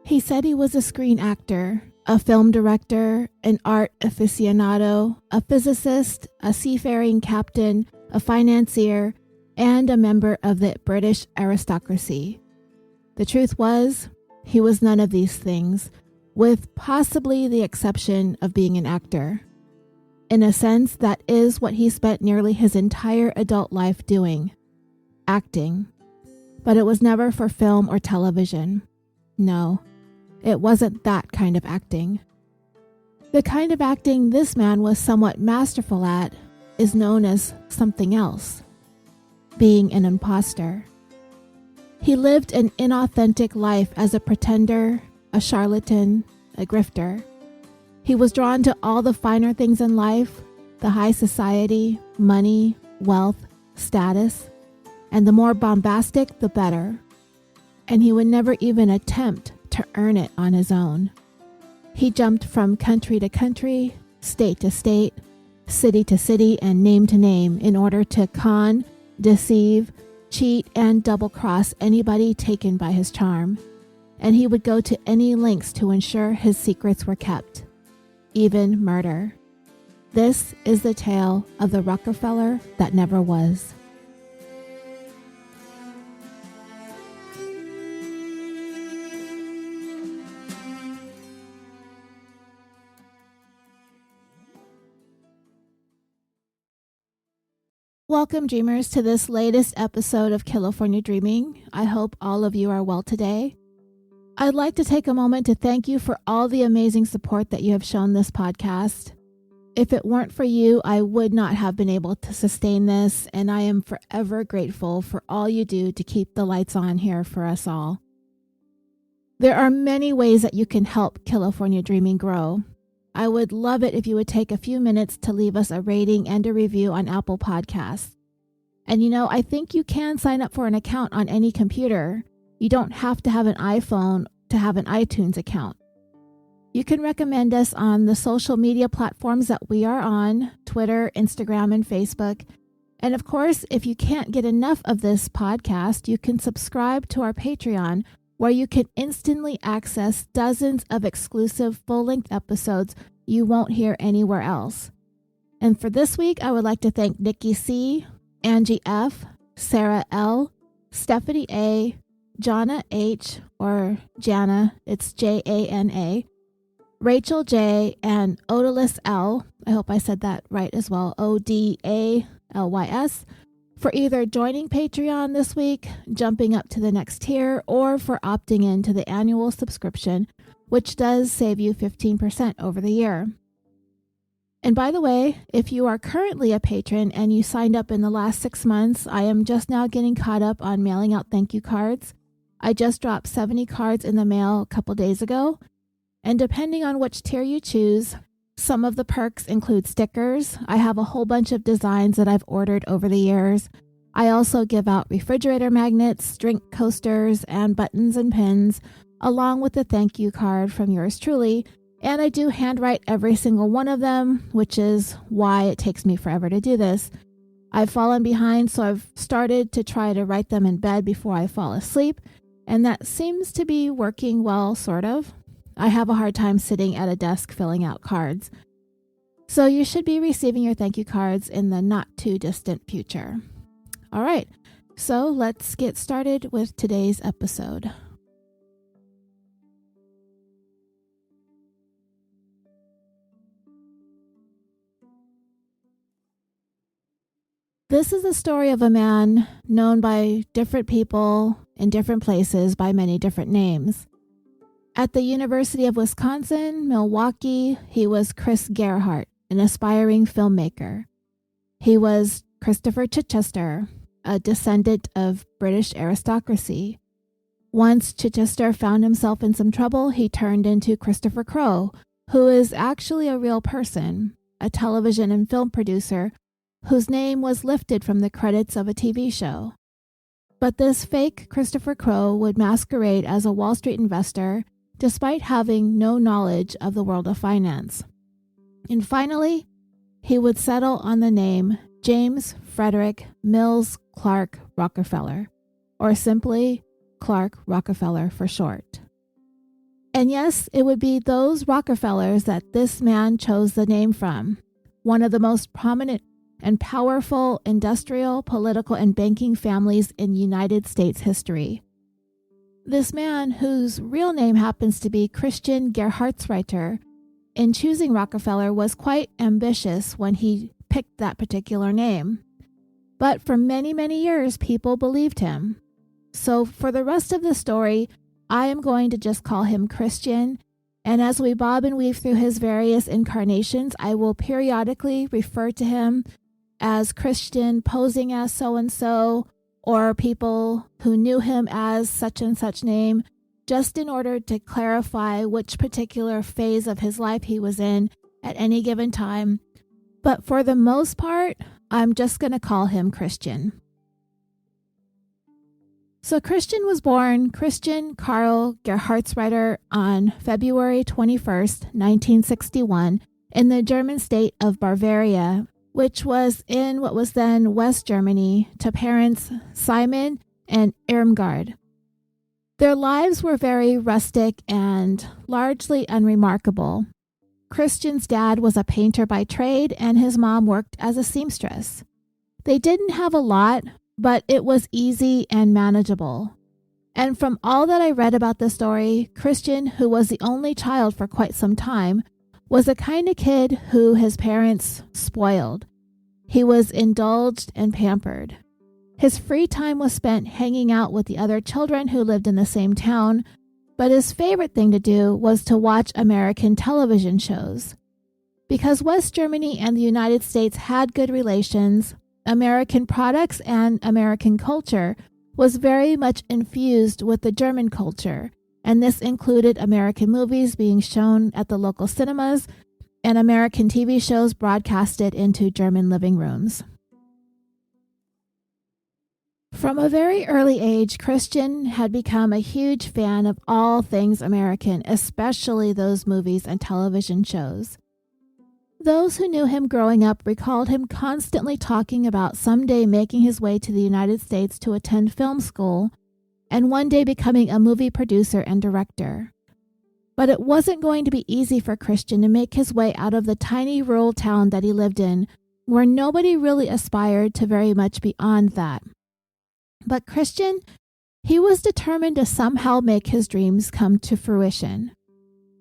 He said he was a screen actor, a film director, an art aficionado, a physicist, a seafaring captain, a financier, and a member of the British aristocracy. The truth was, he was none of these things, with possibly the exception of being an actor. In a sense, that is what he spent nearly his entire adult life doing, acting. But it was never for film or television. No, it wasn't that kind of acting. The kind of acting this man was somewhat masterful at is known as something else, being an imposter. He lived an inauthentic life as a pretender, a charlatan, a grifter. He was drawn to all the finer things in life, the high society, money, wealth, status, and the more bombastic, the better. And he would never even attempt to earn it on his own. He jumped from country to country, state to state, city to city, and name to name in order to con, deceive, cheat, and double-cross anybody taken by his charm. And he would go to any lengths to ensure his secrets were kept, even murder. This is the tale of the Rockefeller that never was. Welcome, dreamers, to this latest episode of California Dreaming. I hope all of you are well today. I'd like to take a moment to thank you for all the amazing support that you have shown this podcast. If it weren't for you, I would not have been able to sustain this, and I am forever grateful for all you do to keep the lights on here for us all. There are many ways that you can help California Dreaming grow. I would love it if you would take a few minutes to leave us a rating and a review on Apple Podcasts. And I think you can sign up for an account on any computer. You don't have to have an iPhone to have an iTunes account. You can recommend us on the social media platforms that we are on, Twitter, Instagram, and Facebook. And of course, if you can't get enough of this podcast, you can subscribe to our Patreon, where you can instantly access dozens of exclusive full-length episodes you won't hear anywhere else. And for this week, I would like to thank Nikki C., Angie F., Sarah L., Stephanie A., Jana H., or Jana, it's Jana, Rachel J., and Odalys L., I hope I said that right as well, Odalys, for either joining Patreon this week, jumping up to the next tier, or for opting in to the annual subscription, which does save you 15% over the year. And by the way, if you are currently a patron and you signed up in the last 6 months, I am just now getting caught up on mailing out thank you cards. I just dropped 70 cards in the mail a couple days ago, and depending on which tier you choose, some of the perks include stickers. I have a whole bunch of designs that I've ordered over the years. I also give out refrigerator magnets, drink coasters, and buttons and pins, along with a thank you card from yours truly. And I do handwrite every single one of them, which is why it takes me forever to do this. I've fallen behind, so I've started to try to write them in bed before I fall asleep, and that seems to be working well, sort of. I have a hard time sitting at a desk filling out cards. So you should be receiving your thank you cards in the not too distant future. All right, so let's get started with today's episode. This is the story of a man known by different people in different places by many different names. At the University of Wisconsin, Milwaukee, he was Chris Gerhardt, an aspiring filmmaker. He was Christopher Chichester, a descendant of British aristocracy. Once Chichester found himself in some trouble, he turned into Christopher Crowe, who is actually a real person, a television and film producer whose name was lifted from the credits of a TV show. But this fake Christopher Crowe would masquerade as a Wall Street investor despite having no knowledge of the world of finance. And finally, he would settle on the name James Frederick Mills Clark Rockefeller, or simply Clark Rockefeller for short. And yes, it would be those Rockefellers that this man chose the name from, one of the most prominent and powerful industrial, political, and banking families in United States history. This man, whose real name happens to be Christian Gerhartsreiter, in choosing Rockefeller was quite ambitious when he picked that particular name. But for many, many years, people believed him. So for the rest of the story, I am going to just call him Christian, and as we bob and weave through his various incarnations, I will periodically refer to him as Christian posing as so-and-so, or people who knew him as such and such name, just in order to clarify which particular phase of his life he was in at any given time. But for the most part, I'm just going to call him Christian. So Christian was born Christian Karl Gerhartsreiter on February 21st, 1961, in the German state of Bavaria, which was in what was then West Germany, to parents Simon and Irmgard. Their lives were very rustic and largely unremarkable. Christian's dad was a painter by trade, and his mom worked as a seamstress. They didn't have a lot, but it was easy and manageable. And from all that I read about the story, Christian, who was the only child for quite some time, was the kind of kid who his parents spoiled. He was indulged and pampered. His free time was spent hanging out with the other children who lived in the same town, but his favorite thing to do was to watch American television shows. Because West Germany and the United States had good relations, American products and American culture was very much infused with the German culture, and this included American movies being shown at the local cinemas and American TV shows broadcasted into German living rooms. From a very early age, Christian had become a huge fan of all things American, especially those movies and television shows. Those who knew him growing up recalled him constantly talking about someday making his way to the United States to attend film school, and one day becoming a movie producer and director. But it wasn't going to be easy for Christian to make his way out of the tiny rural town that he lived in, where nobody really aspired to very much beyond that. But Christian, he was determined to somehow make his dreams come to fruition.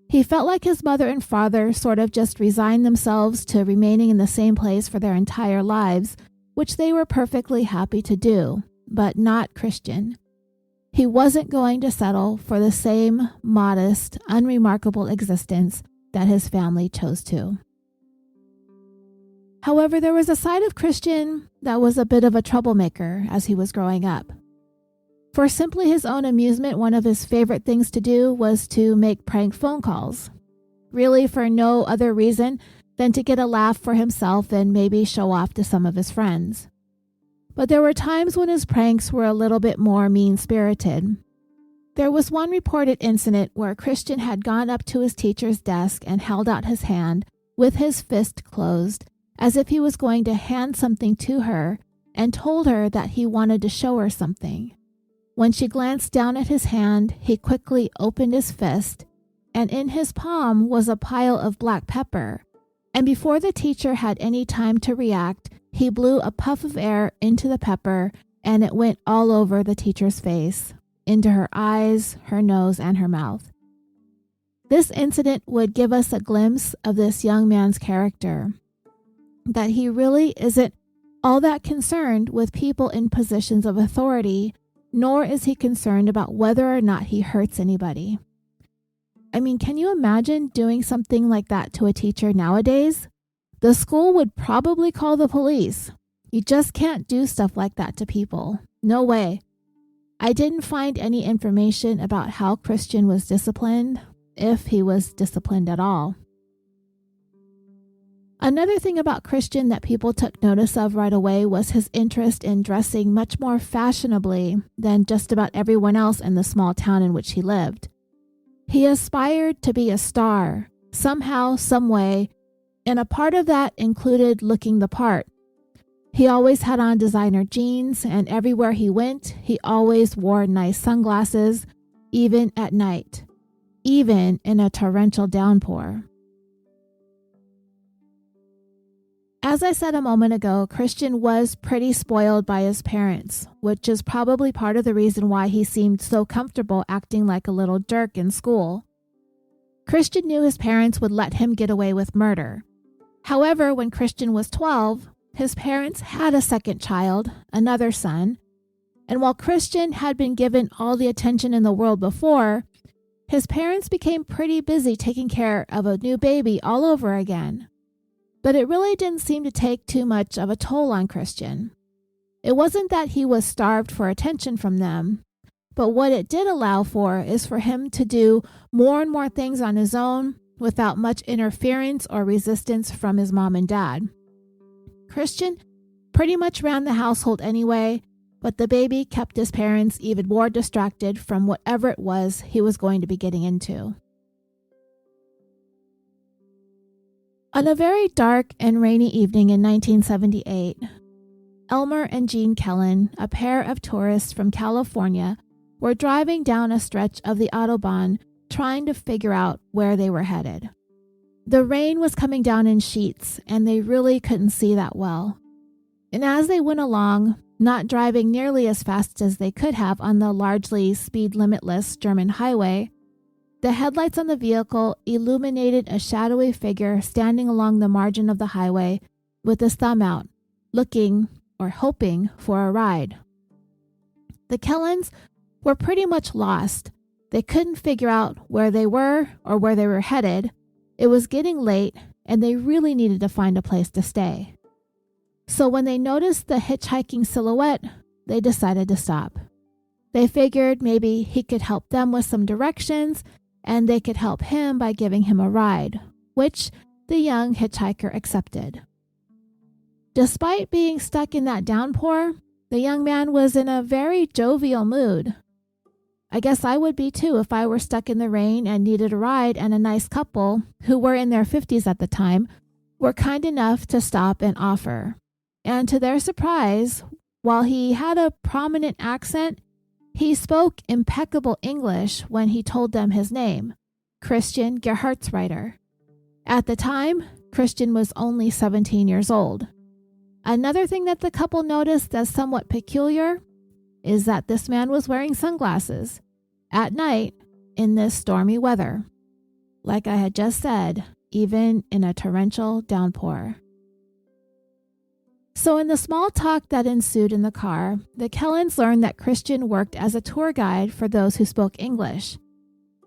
He felt like his mother and father sort of just resigned themselves to remaining in the same place for their entire lives, which they were perfectly happy to do, but not Christian. He wasn't going to settle for the same modest, unremarkable existence that his family chose to. However, there was a side of Christian that was a bit of a troublemaker as he was growing up. For simply his own amusement, one of his favorite things to do was to make prank phone calls, really for no other reason than to get a laugh for himself and maybe show off to some of his friends. But there were times when his pranks were a little bit more mean-spirited. There was one reported incident where Christian had gone up to his teacher's desk and held out his hand with his fist closed, as if he was going to hand something to her, and told her that he wanted to show her something. When she glanced down at his hand, he quickly opened his fist, and in his palm was a pile of black pepper, and before the teacher had any time to react, he blew a puff of air into the pepper, and it went all over the teacher's face, into her eyes, her nose, and her mouth. This incident would give us a glimpse of this young man's character, that he really isn't all that concerned with people in positions of authority, nor is he concerned about whether or not he hurts anybody. I mean, can you imagine doing something like that to a teacher nowadays? The school would probably call the police. You just can't do stuff like that to people. No way. I didn't find any information about how Christian was disciplined, if he was disciplined at all. Another thing about Christian that people took notice of right away was his interest in dressing much more fashionably than just about everyone else in the small town in which he lived. He aspired to be a star, somehow, some way, and a part of that included looking the part. He always had on designer jeans, and everywhere he went, he always wore nice sunglasses, even at night. even in a torrential downpour. As I said a moment ago, Christian was pretty spoiled by his parents, which is probably part of the reason why he seemed so comfortable acting like a little jerk in school. Christian knew his parents would let him get away with murder. However, when Christian was 12, his parents had a second child, another son, and while Christian had been given all the attention in the world before, his parents became pretty busy taking care of a new baby all over again. But it really didn't seem to take too much of a toll on Christian. It wasn't that he was starved for attention from them, but what it did allow for is for him to do more and more things on his own without much interference or resistance from his mom and dad. Christian pretty much ran the household anyway, but the baby kept his parents even more distracted from whatever it was he was going to be getting into. On a very dark and rainy evening in 1978, Elmer and Jean Kellen, a pair of tourists from California, were driving down a stretch of the Autobahn trying to figure out where they were headed. The rain was coming down in sheets, and they really couldn't see that well. And as they went along, not driving nearly as fast as they could have on the largely speed limitless German highway, the headlights on the vehicle illuminated a shadowy figure standing along the margin of the highway with his thumb out, looking or hoping for a ride. The Kellens were pretty much lost. They couldn't figure out where they were or where they were headed. It was getting late, and they really needed to find a place to stay. So when they noticed the hitchhiking silhouette, they decided to stop. They figured maybe he could help them with some directions, and they could help him by giving him a ride, which the young hitchhiker accepted. Despite being stuck in that downpour, the young man was in a very jovial mood. I guess I would be too if I were stuck in the rain and needed a ride, and a nice couple, who were in their 50s at the time, were kind enough to stop and offer. And to their surprise, while he had a prominent accent, he spoke impeccable English when he told them his name, Christian Gerhartsreiter. At the time, Christian was only 17 years old. Another thing that the couple noticed as somewhat peculiar is that this man was wearing sunglasses at night in this stormy weather. Like I had just said, even in a torrential downpour. So in the small talk that ensued in the car, the Kellens learned that Christian worked as a tour guide for those who spoke English.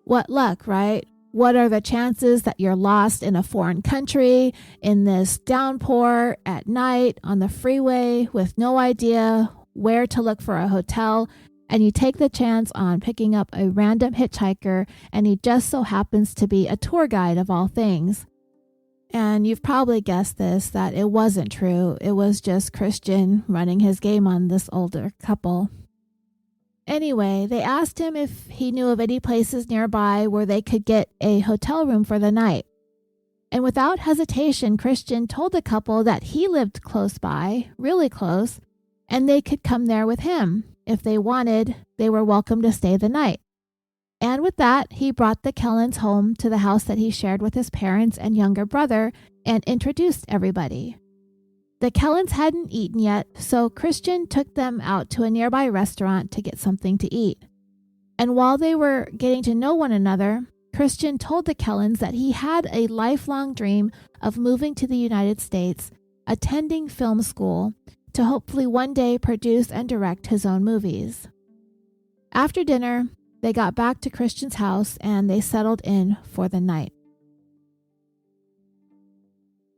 What luck, right? What are the chances that you're lost in a foreign country, in this downpour, at night, on the freeway, with no idea where to look for a hotel, and you take the chance on picking up a random hitchhiker, and he just so happens to be a tour guide of all things. And you've probably guessed this, that it wasn't true. It was just Christian running his game on this older couple. Anyway, they asked him if he knew of any places nearby where they could get a hotel room for the night. And without hesitation, Christian told the couple that he lived close by, really close, and they could come there with him. If they wanted, they were welcome to stay the night. And with that, he brought the Kellens home to the house that he shared with his parents and younger brother and introduced everybody. The Kellens hadn't eaten yet, so Christian took them out to a nearby restaurant to get something to eat. And while they were getting to know one another, Christian told the Kellens that he had a lifelong dream of moving to the United States, attending film school, to hopefully one day produce and direct his own movies. After dinner, they got back to Christian's house and they settled in for the night.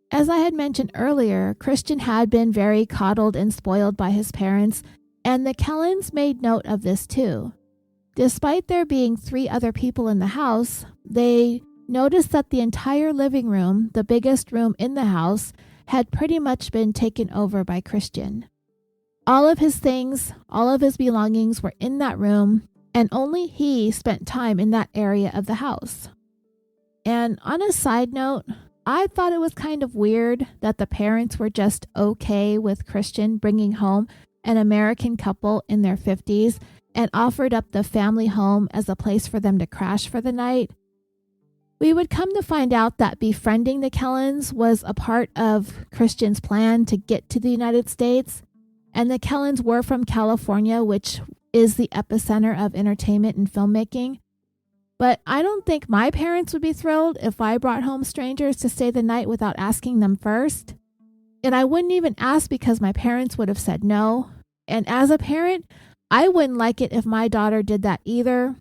As I had mentioned earlier, Christian had been very coddled and spoiled by his parents, and the Kellens made note of this too. Despite there being 3 other people in the house, they noticed that the entire living room, the biggest room in the house, had pretty much been taken over by Christian. All of his things, all of his belongings were in that room, and only he spent time in that area of the house. And on a side note, I thought it was kind of weird that the parents were just okay with Christian bringing home an American couple in their 50s and offered up the family home as a place for them to crash for the night. We would come to find out that befriending the Kellens was a part of Christian's plan to get to the United States, and the Kellens were from California, which is the epicenter of entertainment and filmmaking. But I don't think my parents would be thrilled if I brought home strangers to stay the night without asking them first. And I wouldn't even ask because my parents would have said no. And as a parent, I wouldn't like it if my daughter did that either.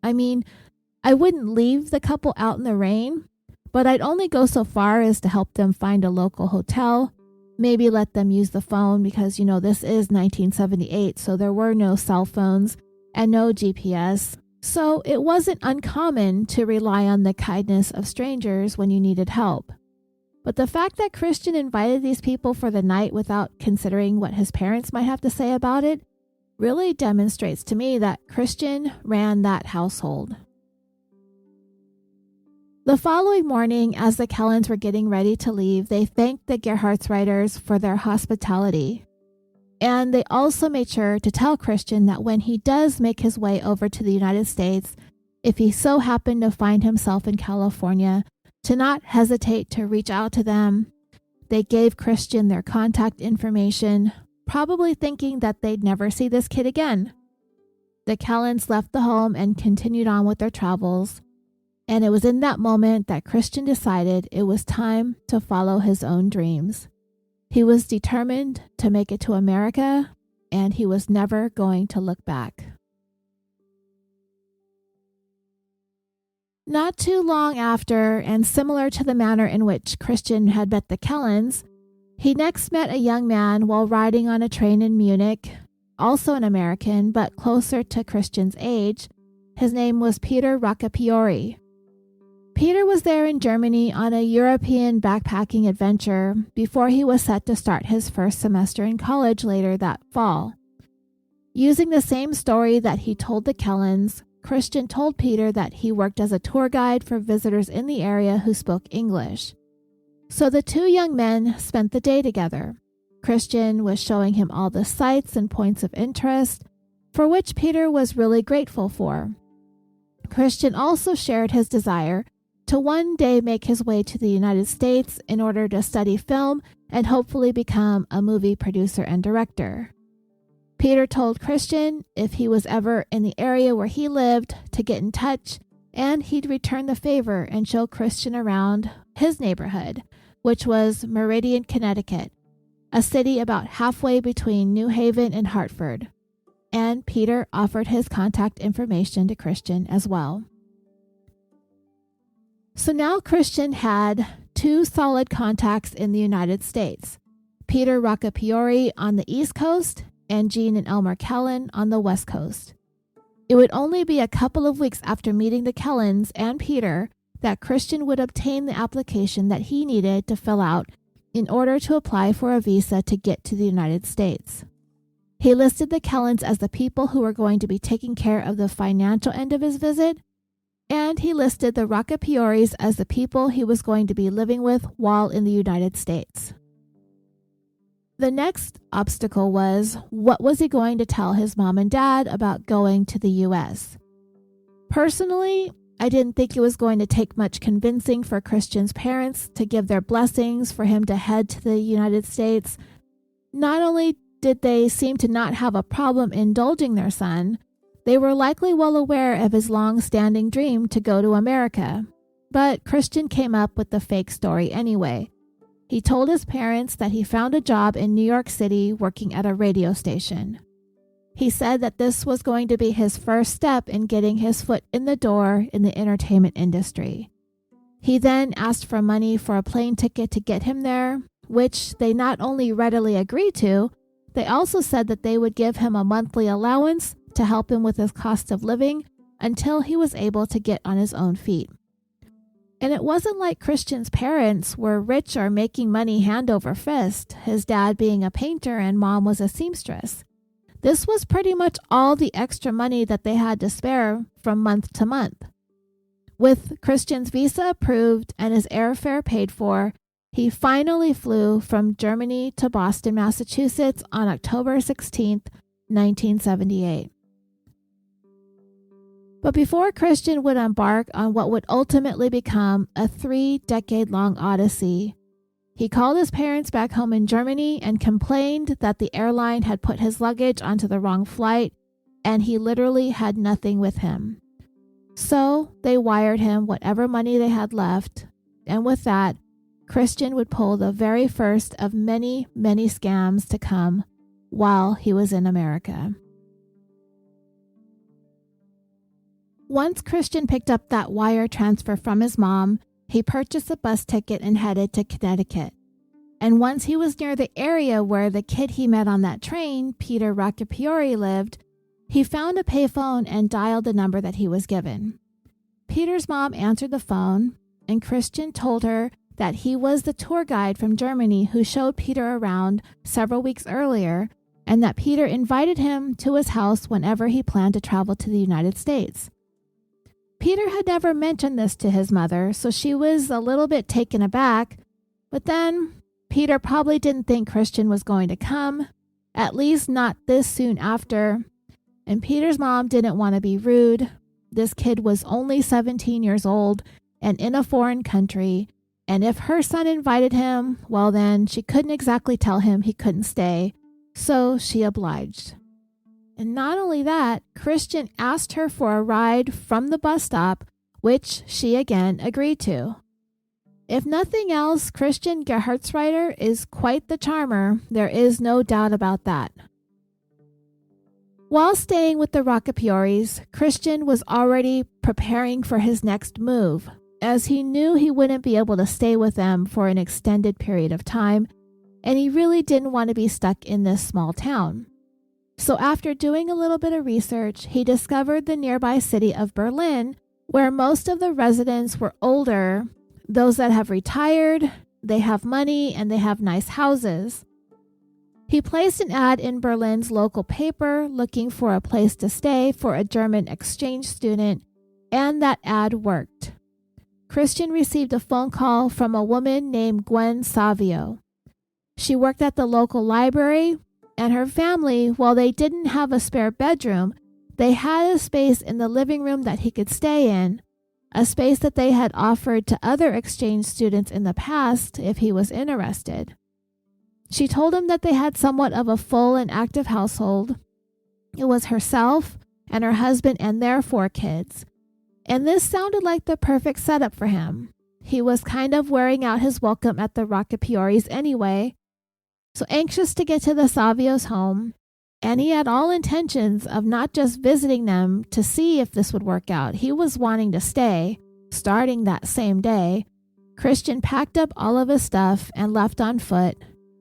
I mean, I wouldn't leave the couple out in the rain, but I'd only go so far as to help them find a local hotel, maybe let them use the phone because, this is 1978, so there were no cell phones and no GPS. So it wasn't uncommon to rely on the kindness of strangers when you needed help. But the fact that Christian invited these people for the night without considering what his parents might have to say about it really demonstrates to me that Christian ran that household. The following morning, as the Kellens were getting ready to leave, they thanked the Gerhardsreiters for their hospitality. And they also made sure to tell Christian that when he does make his way over to the United States, if he so happened to find himself in California, to not hesitate to reach out to them. They gave Christian their contact information, probably thinking that they'd never see this kid again. The Kellens left the home and continued on with their travels. And it was in that moment that Christian decided it was time to follow his own dreams. He was determined to make it to America, and he was never going to look back. Not too long after, and similar to the manner in which Christian had met the Kellens, he next met a young man while riding on a train in Munich, also an American, but closer to Christian's age. His name was Peter Rockefeller. Peter was there in Germany on a European backpacking adventure before he was set to start his first semester in college later that fall. Using the same story that he told the Kellens, Christian told Peter that he worked as a tour guide for visitors in the area who spoke English. So the two young men spent the day together. Christian was showing him all the sights and points of interest, for which Peter was really grateful for. Christian also shared his desire to one day make his way to the United States in order to study film and hopefully become a movie producer and director. Peter told Christian if he was ever in the area where he lived to get in touch, and he'd return the favor and show Christian around his neighborhood, which was Meridian, Connecticut, a city about halfway between New Haven and Hartford. And Peter offered his contact information to Christian as well. So now Christian had two solid contacts in the United States, Peter Rockefeller on the East Coast and Jean and Elmer Kellen on the West Coast. It would only be a couple of weeks after meeting the Kellens and Peter that Christian would obtain the application that he needed to fill out in order to apply for a visa to get to the United States. He listed the Kellens as the people who were going to be taking care of the financial end of his visit, and he listed the Rockefellers as the people he was going to be living with while in the United States. The next obstacle was, what was he going to tell his mom and dad about going to the U.S.? Personally, I didn't think it was going to take much convincing for Christian's parents to give their blessings for him to head to the United States. Not only did they seem to not have a problem indulging their son, they were likely well aware of his long-standing dream to go to America. But Christian came up with the fake story anyway. He told his parents that he found a job in New York City working at a radio station. He said that this was going to be his first step in getting his foot in the door in the entertainment industry. He then asked for money for a plane ticket to get him there, which they not only readily agreed to, they also said that they would give him a monthly allowance to help him with his cost of living until he was able to get on his own feet. And it wasn't like Christian's parents were rich or making money hand over fist, his dad being a painter and mom was a seamstress. This was pretty much all the extra money that they had to spare from month to month. With Christian's visa approved and his airfare paid for, he finally flew from Germany to Boston, Massachusetts on October 16th, 1978. But before Christian would embark on what would ultimately become a 3-decade-long odyssey, he called his parents back home in Germany and complained that the airline had put his luggage onto the wrong flight and he literally had nothing with him. So they wired him whatever money they had left, and with that, Christian would pull the very first of many, many scams to come while he was in America. Once Christian picked up that wire transfer from his mom, he purchased a bus ticket and headed to Connecticut. And once he was near the area where the kid he met on that train, Peter Rockefeller, lived, he found a payphone and dialed the number that he was given. Peter's mom answered the phone, and Christian told her that he was the tour guide from Germany who showed Peter around several weeks earlier, and that Peter invited him to his house whenever he planned to travel to the United States. Peter had never mentioned this to his mother, so she was a little bit taken aback, but then Peter probably didn't think Christian was going to come, at least not this soon after, and Peter's mom didn't want to be rude. This kid was only 17 years old and in a foreign country, and if her son invited him, well then she couldn't exactly tell him he couldn't stay, so she obliged. And not only that, Christian asked her for a ride from the bus stop, which she again agreed to. If nothing else, Christian Gerhardsreiter is quite the charmer, there is no doubt about that. While staying with the Rockefellers, Christian was already preparing for his next move, as he knew he wouldn't be able to stay with them for an extended period of time, and he really didn't want to be stuck in this small town. So after doing a little bit of research, he discovered the nearby city of Berlin, where most of the residents were older, those that have retired, they have money, and they have nice houses. He placed an ad in Berlin's local paper looking for a place to stay for a German exchange student, and that ad worked. Christian received a phone call from a woman named Gwen Savio. She worked at the local library, and her family, while they didn't have a spare bedroom, they had a space in the living room that he could stay in, a space that they had offered to other exchange students in the past if he was interested. She told him that they had somewhat of a full and active household. It was herself and her husband and their 4 kids. And this sounded like the perfect setup for him. He was kind of wearing out his welcome at the Rockefellers anyway, so anxious to get to the Savio's home, and he had all intentions of not just visiting them to see if this would work out. He was wanting to stay, starting that same day. Christian packed up all of his stuff and left on foot,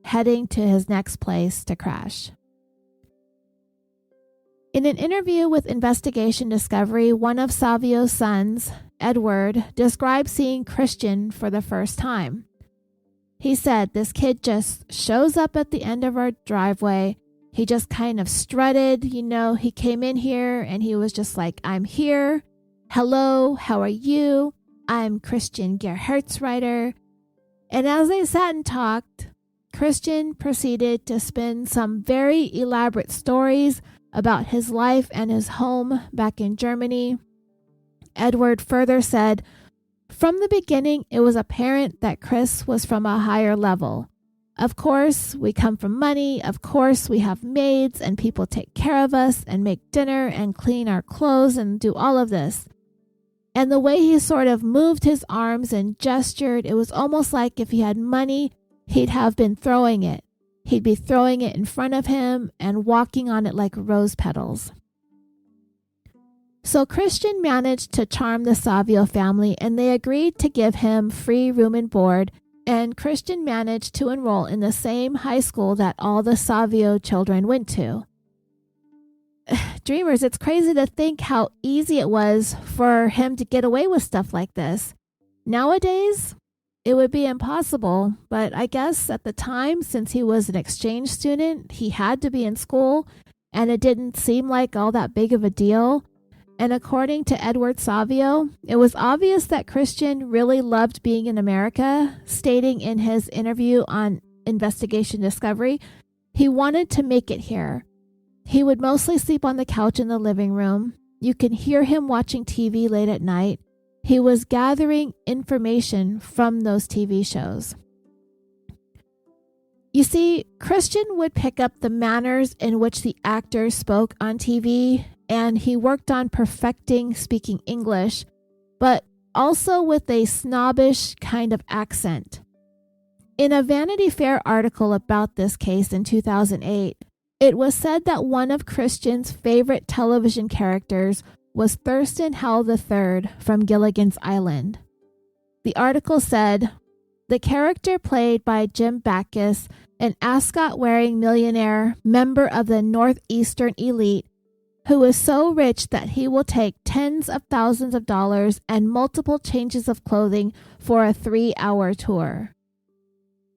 heading to his next place to crash. In an interview with Investigation Discovery, one of Savio's sons, Edward, described seeing Christian for the first time. He said, "This kid just shows up at the end of our driveway. He just kind of strutted, he came in here and he was just like, 'I'm here. Hello, how are you? I'm Christian Gerhardsreiter.' And as they sat and talked, Christian proceeded to spin some very elaborate stories about his life and his home back in Germany. Edward further said, "From the beginning, it was apparent that Chris was from a higher level. Of course, we come from money. Of course, we have maids and people take care of us and make dinner and clean our clothes and do all of this." And the way he sort of moved his arms and gestured, it was almost like if he had money, he'd have been throwing it. He'd be throwing it in front of him and walking on it like rose petals. So Christian managed to charm the Savio family, and they agreed to give him free room and board, and Christian managed to enroll in the same high school that all the Savio children went to. Dreamers, it's crazy to think how easy it was for him to get away with stuff like this. Nowadays, it would be impossible, but I guess at the time, since he was an exchange student, he had to be in school, and it didn't seem like all that big of a deal. And according to Edward Savio, it was obvious that Christian really loved being in America, stating in his interview on Investigation Discovery, he wanted to make it here. He would mostly sleep on the couch in the living room. You can hear him watching TV late at night. He was gathering information from those TV shows. You see, Christian would pick up the manners in which the actors spoke on TV, and he worked on perfecting speaking English, but also with a snobbish kind of accent. In a Vanity Fair article about this case in 2008, it was said that one of Christian's favorite television characters was Thurston Howell III from Gilligan's Island. The article said, "The character played by Jim Backus, an ascot-wearing millionaire member of the Northeastern elite, who is so rich that he will take tens of thousands of dollars and multiple changes of clothing for a 3-hour tour."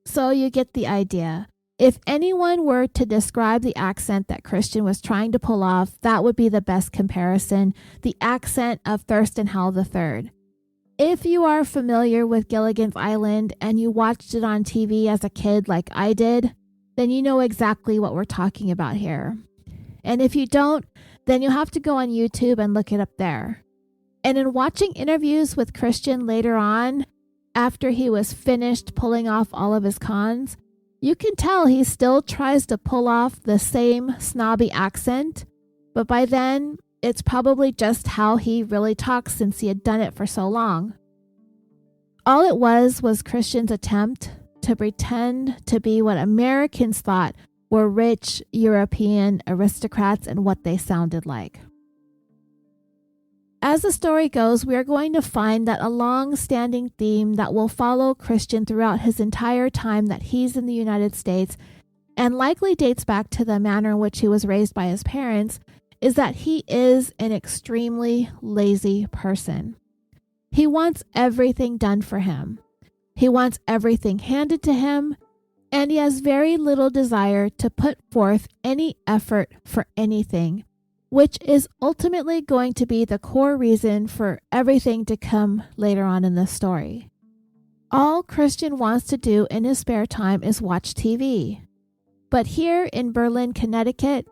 So you get the idea. If anyone were to describe the accent that Christian was trying to pull off, that would be the best comparison, the accent of Thurston Howell III. If you are familiar with Gilligan's Island and you watched it on TV as a kid like I did, then you know exactly what we're talking about here. And if you don't, then you'll have to go on YouTube and look it up there. And in watching interviews with Christian later on, after he was finished pulling off all of his cons, you can tell he still tries to pull off the same snobby accent, but by then, it's probably just how he really talks since he had done it for so long. All it was Christian's attempt to pretend to be what Americans thought were rich European aristocrats and what they sounded like. As the story goes, we are going to find that a long-standing theme that will follow Christian throughout his entire time that he's in the United States, and likely dates back to the manner in which he was raised by his parents, is that he is an extremely lazy person. He wants everything done for him. He wants everything handed to him, and he has very little desire to put forth any effort for anything, which is ultimately going to be the core reason for everything to come later on in this story. All Christian wants to do in his spare time is watch TV. But here in Berlin, Connecticut,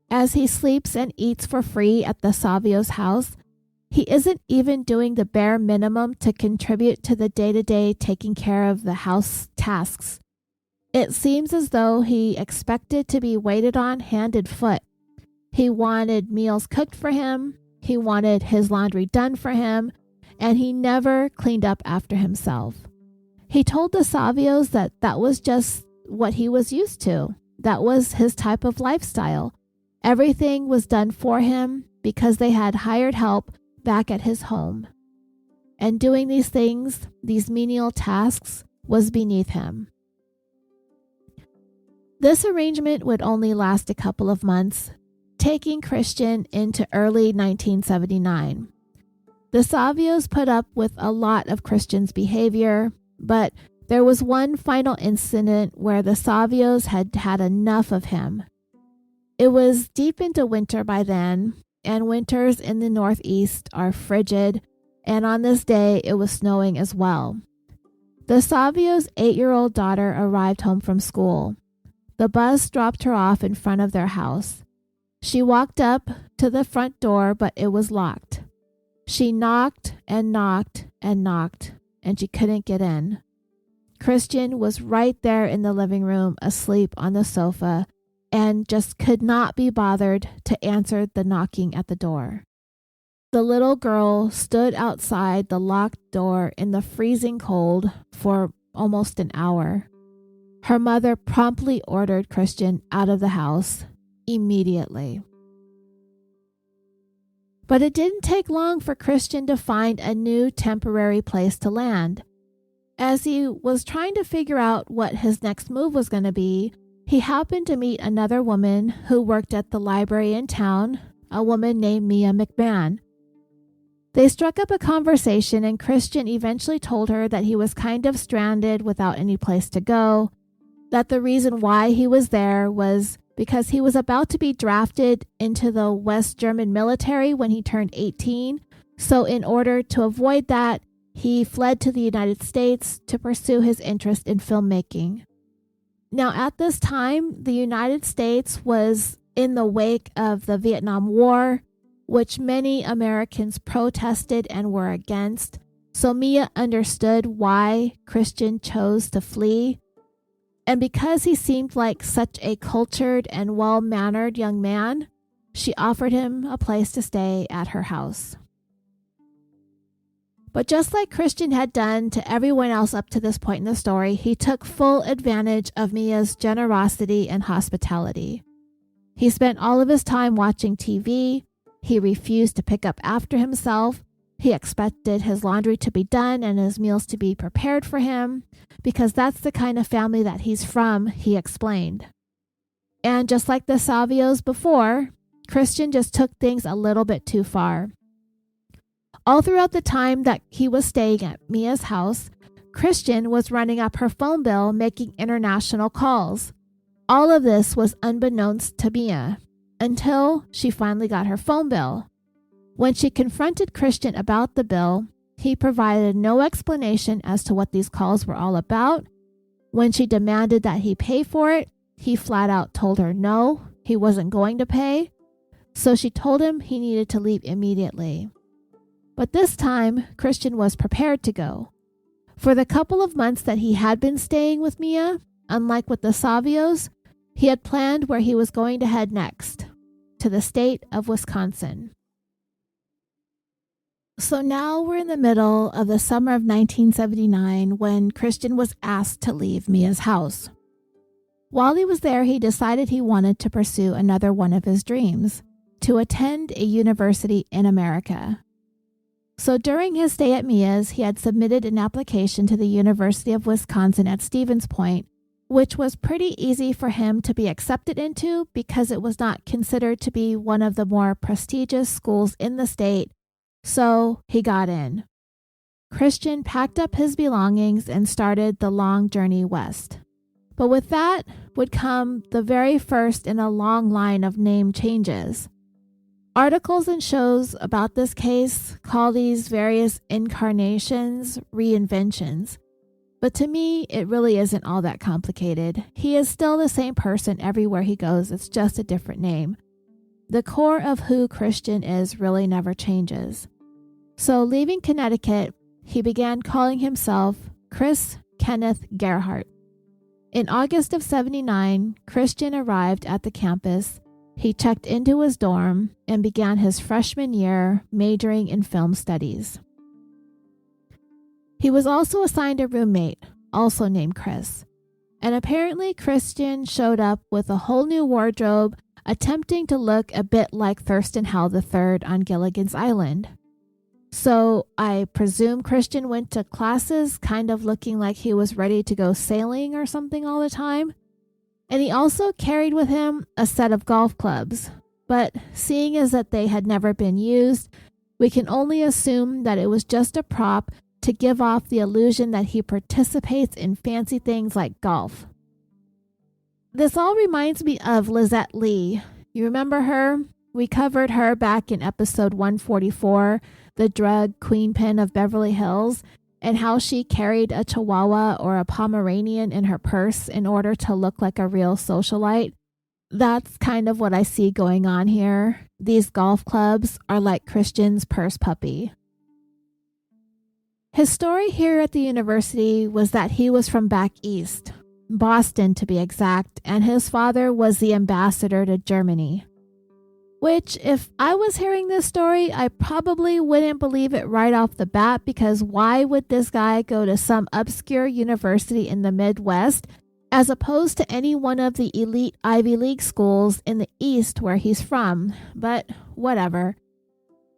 as he sleeps and eats for free at the Savio's house, he isn't even doing the bare minimum to contribute to the day-to-day taking care of the house tasks. It seems as though he expected to be waited on hand and foot. He wanted meals cooked for him, he wanted his laundry done for him, and he never cleaned up after himself. He told the Savios that that was just what he was used to. That was his type of lifestyle. Everything was done for him because they had hired help back at his home. And doing these things, these menial tasks, was beneath him. This arrangement would only last a couple of months, taking Christian into early 1979. The Savios put up with a lot of Christian's behavior, but there was one final incident where the Savios had had enough of him. It was deep into winter by then, and winters in the Northeast are frigid, and on this day it was snowing as well. The Savios' 8-year-old daughter arrived home from school. The bus dropped her off in front of their house. She walked up to the front door, but it was locked. She knocked and knocked and knocked, and she couldn't get in. Christian was right there in the living room, asleep on the sofa, and just could not be bothered to answer the knocking at the door. The little girl stood outside the locked door in the freezing cold for almost an hour. Her mother promptly ordered Christian out of the house immediately. But it didn't take long for Christian to find a new temporary place to land. As he was trying to figure out what his next move was going to be, he happened to meet another woman who worked at the library in town, a woman named Mia McMahon. They struck up a conversation, and Christian eventually told her that he was kind of stranded without any place to go, that the reason why he was there was because he was about to be drafted into the West German military when he turned 18, so in order to avoid that, he fled to the United States to pursue his interest in filmmaking. Now, at this time, the United States was in the wake of the Vietnam War, which many Americans protested and were against. So Mia understood why Christian chose to flee. And because he seemed like such a cultured and well-mannered young man, she offered him a place to stay at her house. But just like Christian had done to everyone else up to this point in the story, he took full advantage of Mia's generosity and hospitality. He spent all of his time watching TV. He refused to pick up after himself. He expected his laundry to be done and his meals to be prepared for him, because that's the kind of family that he's from, he explained. And just like the Savios before, Christian just took things a little bit too far. All throughout the time that he was staying at Mia's house, Christian was running up her phone bill, making international calls. All of this was unbeknownst to Mia, until she finally got her phone bill. When she confronted Christian about the bill, he provided no explanation as to what these calls were all about. When she demanded that he pay for it, he flat out told her no, he wasn't going to pay. So she told him he needed to leave immediately. But this time, Christian was prepared to go. For the couple of months that he had been staying with Mia, unlike with the Savios, he had planned where he was going to head next, to the state of Wisconsin. So now we're in the middle of the summer of 1979 when Christian was asked to leave Mia's house. While he was there, he decided he wanted to pursue another one of his dreams, to attend a university in America. So during his stay at Mia's, he had submitted an application to the University of Wisconsin at Stevens Point, which was pretty easy for him to be accepted into because it was not considered to be one of the more prestigious schools in the state. So he got in. Christian packed up his belongings and started the long journey west. But with that would come the very first in a long line of name changes. Articles and shows about this case call these various incarnations reinventions. But to me, it really isn't all that complicated. He is still the same person everywhere he goes. It's just a different name. The core of who Christian is really never changes. So leaving Connecticut, he began calling himself Chris Kenneth Gerhardt. In August of 79, Christian arrived at the campus. He checked into his dorm and began his freshman year majoring in film studies. He was also assigned a roommate, also named Chris. And apparently Christian showed up with a whole new wardrobe, attempting to look a bit like Thurston Howell III on Gilligan's Island. So I presume Christian went to classes kind of looking like he was ready to go sailing or something all the time. And he also carried with him a set of golf clubs. But seeing as that they had never been used, we can only assume that it was just a prop to give off the illusion that he participates in fancy things like golf. This all reminds me of Lizette Lee. You remember her? We covered her back in episode 144, The Drug Queenpin of Beverly Hills, and how she carried a Chihuahua or a Pomeranian in her purse in order to look like a real socialite. That's kind of what I see going on here. These golf clubs are like Christian's purse puppy. His story here at the university was that he was from back east, Boston to be exact, and his father was the ambassador to Germany. Which, if I was hearing this story, I probably wouldn't believe it right off the bat, because why would this guy go to some obscure university in the Midwest as opposed to any one of the elite Ivy League schools in the East where he's from? But whatever.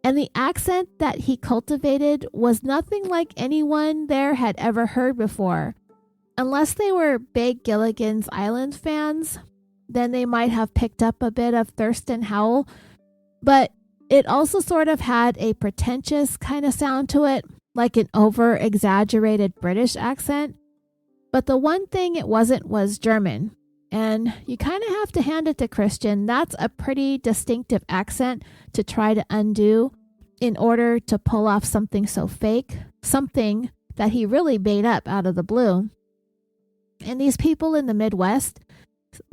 And the accent that he cultivated was nothing like anyone there had ever heard before. Unless they were big Gilligan's Island fans, then they might have picked up a bit of Thurston Howell, but it also sort of had a pretentious kind of sound to it, like an over-exaggerated British accent. But the one thing it wasn't was German, and you kind of have to hand it to Christian. That's a pretty distinctive accent to try to undo in order to pull off something so fake, something that he really made up out of the blue. And these people in the Midwest,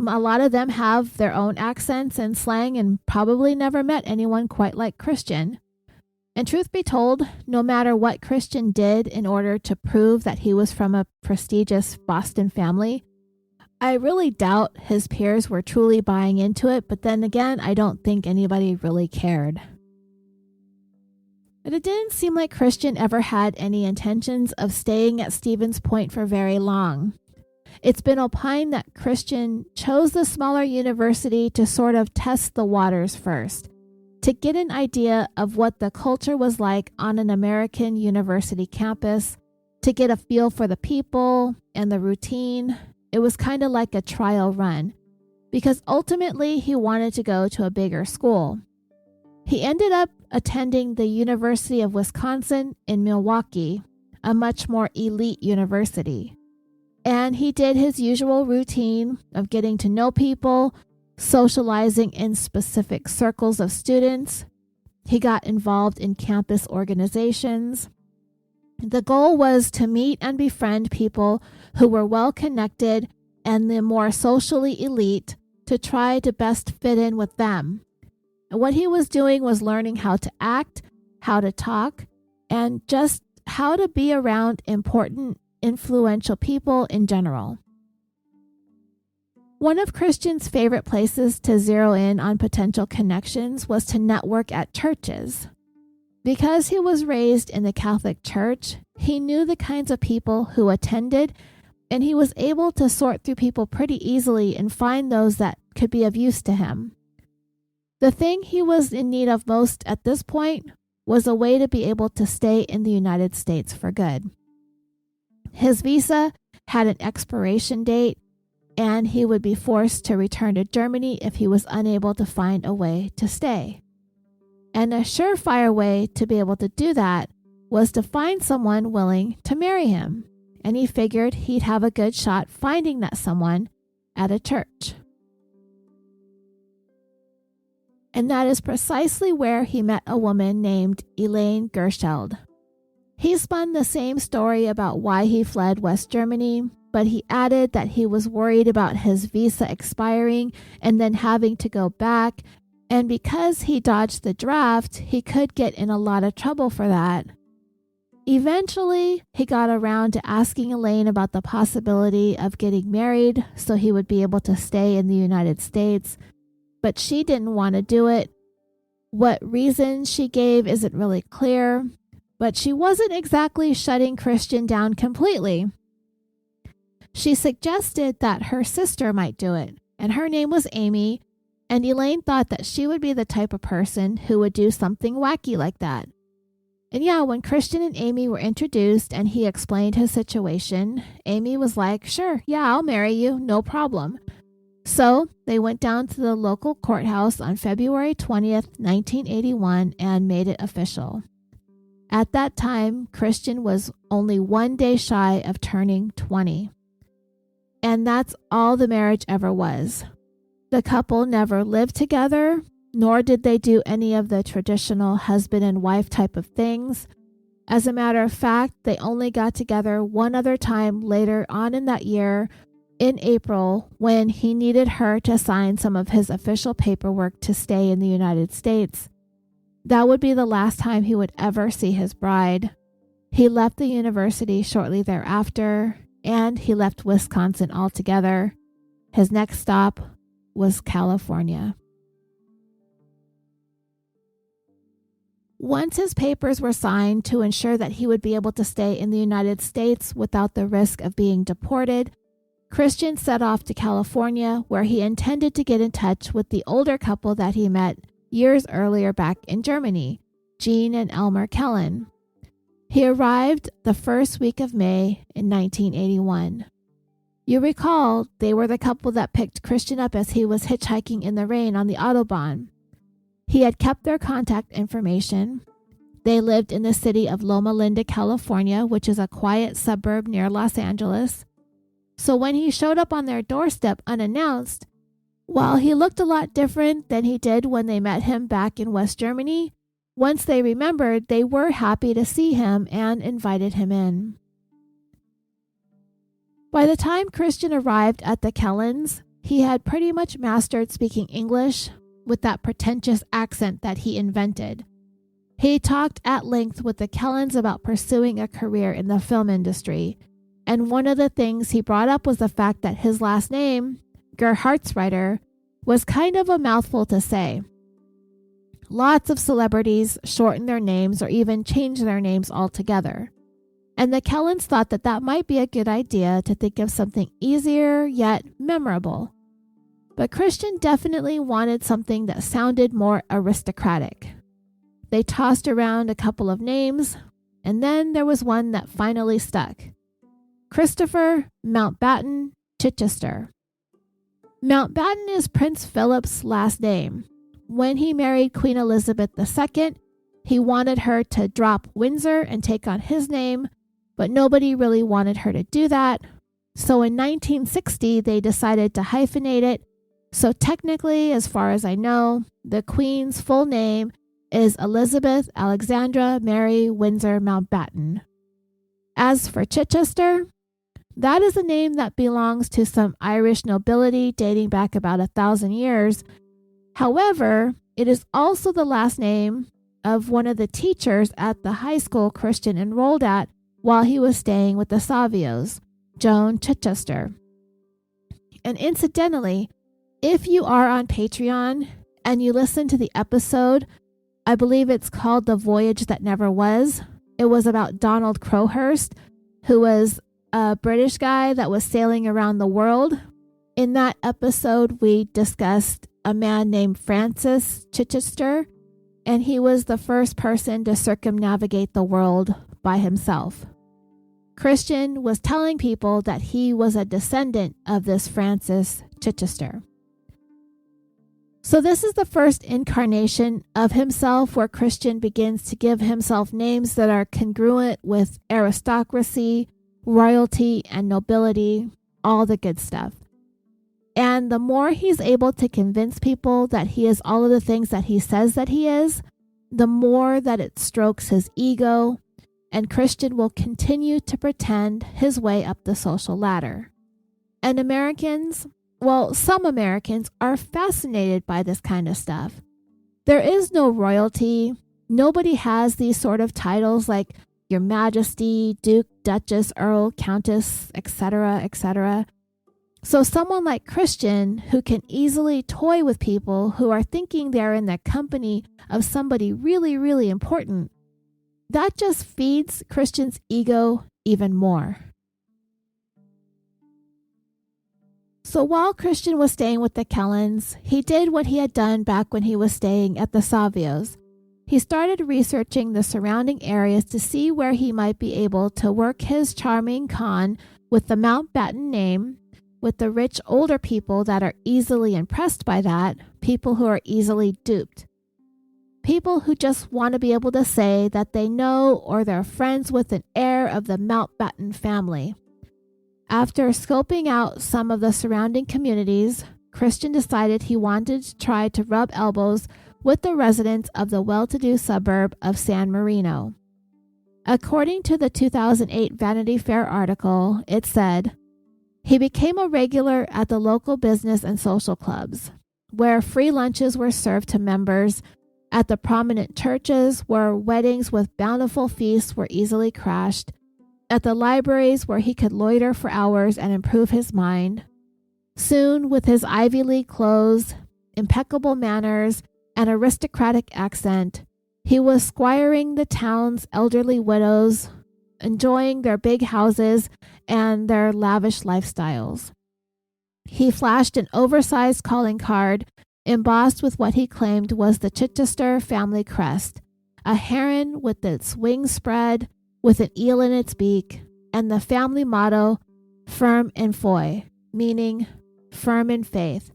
A lot of them have their own accents and slang and probably never met anyone quite like Christian. And truth be told, no matter what Christian did in order to prove that he was from a prestigious Boston family, I really doubt his peers were truly buying into it, but then again, I don't think anybody really cared. But it didn't seem like Christian ever had any intentions of staying at Stevens Point for very long. It's been opined that Christian chose the smaller university to sort of test the waters first, to get an idea of what the culture was like on an American university campus, to get a feel for the people and the routine. It was kind of like a trial run, because ultimately he wanted to go to a bigger school. He ended up attending the University of Wisconsin in Milwaukee, a much more elite university. And he did his usual routine of getting to know people, socializing in specific circles of students. He got involved in campus organizations. The goal was to meet and befriend people who were well connected and the more socially elite, to try to best fit in with them. And what he was doing was learning how to act, how to talk, and just how to be around important, influential people in general. One of Christian's favorite places to zero in on potential connections was to network at churches. Because he was raised in the Catholic Church, he knew the kinds of people who attended, and he was able to sort through people pretty easily and find those that could be of use to him. The thing he was in need of most at this point was a way to be able to stay in the United States for good. His visa had an expiration date, and he would be forced to return to Germany if he was unable to find a way to stay. And a surefire way to be able to do that was to find someone willing to marry him, and he figured he'd have a good shot finding that someone at a church. And that is precisely where he met a woman named Elaine Gerscheld. He spun the same story about why he fled West Germany, but he added that he was worried about his visa expiring and then having to go back, and because he dodged the draft, he could get in a lot of trouble for that. Eventually, he got around to asking Elaine about the possibility of getting married so he would be able to stay in the United States, but she didn't want to do it. What reason she gave isn't really clear, but she wasn't exactly shutting Christian down completely. She suggested that her sister might do it, and her name was Amy, and Elaine thought that she would be the type of person who would do something wacky like that. And yeah, when Christian and Amy were introduced and he explained his situation, Amy was like, "Sure, yeah, I'll marry you, no problem." So they went down to the local courthouse on February 20th, 1981, and made it official. At that time, Christian was only 1 day shy of turning 20. And that's all the marriage ever was. The couple never lived together, nor did they do any of the traditional husband and wife type of things. As a matter of fact, they only got together one other time later on in that year, in April, when he needed her to sign some of his official paperwork to stay in the United States. That would be the last time he would ever see his bride. He left the university shortly thereafter, and he left Wisconsin altogether. His next stop was California. Once his papers were signed to ensure that he would be able to stay in the United States without the risk of being deported, Christian set off to California, where he intended to get in touch with the older couple that he met years earlier back in Germany, Jean and Elmer Kellen. He arrived the first week of May in 1981. You recall, they were the couple that picked Christian up as he was hitchhiking in the rain on the Autobahn. He had kept their contact information. They lived in the city of Loma Linda, California, which is a quiet suburb near Los Angeles. So when he showed up on their doorstep unannounced, while he looked a lot different than he did when they met him back in West Germany, once they remembered, they were happy to see him and invited him in. By the time Christian arrived at the Kellens, he had pretty much mastered speaking English with that pretentious accent that he invented. He talked at length with the Kellans about pursuing a career in the film industry, and one of the things he brought up was the fact that his last name, Gerhardsreiter, was kind of a mouthful to say. Lots of celebrities shorten their names or even change their names altogether. And the Kellans thought that that might be a good idea to think of something easier yet memorable. But Christian definitely wanted something that sounded more aristocratic. They tossed around a couple of names, and then there was one that finally stuck. Christopher Mountbatten Chichester. Mountbatten is Prince Philip's last name. When he married Queen Elizabeth II, he wanted her to drop Windsor and take on his name, but nobody really wanted her to do that. So in 1960, they decided to hyphenate it. So technically, as far as I know, the Queen's full name is Elizabeth Alexandra Mary Windsor Mountbatten. As for Chichester, that is a name that belongs to some Irish nobility dating back about 1,000 years. However, it is also the last name of one of the teachers at the high school Christian enrolled at while he was staying with the Savios, Joan Chichester. And incidentally, if you are on Patreon and you listen to the episode, I believe it's called The Voyage That Never Was. It was about Donald Crowhurst, who was a British guy that was sailing around the world. In that episode, we discussed a man named Francis Chichester, and he was the first person to circumnavigate the world by himself. Christian was telling people that he was a descendant of this Francis Chichester. So this is the first incarnation of himself where Christian begins to give himself names that are congruent with aristocracy, royalty, and nobility, all the good stuff. And the more he's able to convince people that he is all of the things that he says that he is, the more that it strokes his ego, and Christian will continue to pretend his way up the social ladder. And Americans, well, some Americans are fascinated by this kind of stuff. There is no royalty. Nobody has these sort of titles like Your Majesty, Duke, Duchess, Earl, Countess, etc., etc. So someone like Christian, who can easily toy with people who are thinking they're in the company of somebody really, really important, that just feeds Christian's ego even more. So while Christian was staying with the Kellans, he did what he had done back when he was staying at the Savios. He started researching the surrounding areas to see where he might be able to work his charming con with the Mountbatten name, with the rich older people that are easily impressed by that, people who are easily duped. People who just want to be able to say that they know or they're friends with an heir of the Mountbatten family. After scoping out some of the surrounding communities, Christian decided he wanted to try to rub elbows with the residents of the well-to-do suburb of San Marino. According to the 2008 Vanity Fair article, it said, he became a regular at the local business and social clubs, where free lunches were served to members, at the prominent churches where weddings with bountiful feasts were easily crashed, at the libraries where he could loiter for hours and improve his mind. Soon, with his Ivy League clothes, impeccable manners, and aristocratic accent, he was squiring the town's elderly widows, enjoying their big houses and their lavish lifestyles. He flashed an oversized calling card embossed with what he claimed was the Chichester family crest, a heron with its wings spread, with an eel in its beak, and the family motto, Firm in Foi, meaning firm in faith.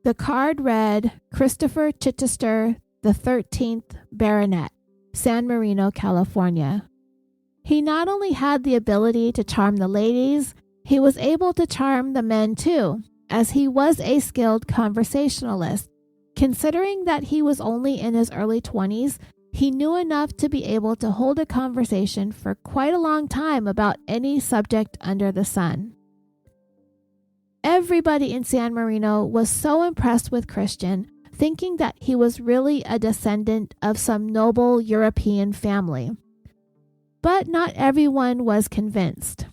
The card read, Christopher Chichester, the 13th Baronet, San Marino, California. He not only had the ability to charm the ladies, he was able to charm the men too, as he was a skilled conversationalist. Considering that he was only in his early 20s, he knew enough to be able to hold a conversation for quite a long time about any subject under the sun. Everybody in San Marino was so impressed with Christian, thinking that he was really a descendant of some noble European family. But not everyone was convinced.